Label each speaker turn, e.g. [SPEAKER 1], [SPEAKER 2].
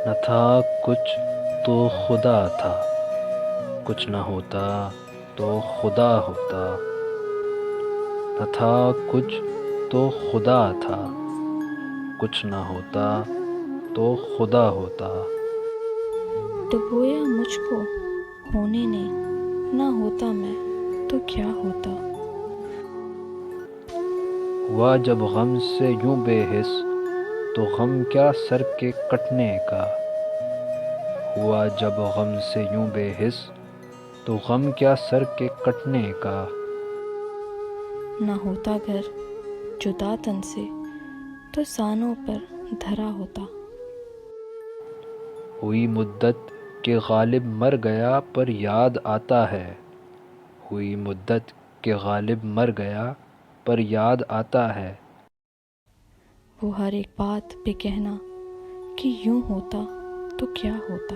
[SPEAKER 1] نہ تھا کچھ تو خدا تھا، کچھ نہ ہوتا تو خدا ہوتا، نہ تھا کچھ تو خدا تھا، کچھ نہ ہوتا تو خدا ہوتا۔
[SPEAKER 2] ڈبویا مجھ کو ہونے نے، نہ ہوتا میں تو کیا ہوتا۔
[SPEAKER 1] ہوا جب غم سے یوں بے حس، تو غم کیا سر کے کٹنے کا۔ ہوا جب غم سے یوں بے حس، تو غم کیا سر کے کٹنے کا۔
[SPEAKER 2] نہ ہوتا گھر جدا تن سے، تو سانوں پر دھرا ہوتا۔
[SPEAKER 1] ہوئی مدت کہ غالب مر گیا پر یاد آتا ہے، ہوئی مدت کہ غالب مر گیا پر یاد آتا ہے۔
[SPEAKER 2] وہ ہر ایک بات پہ کہنا کہ یوں ہوتا تو کیا ہوتا۔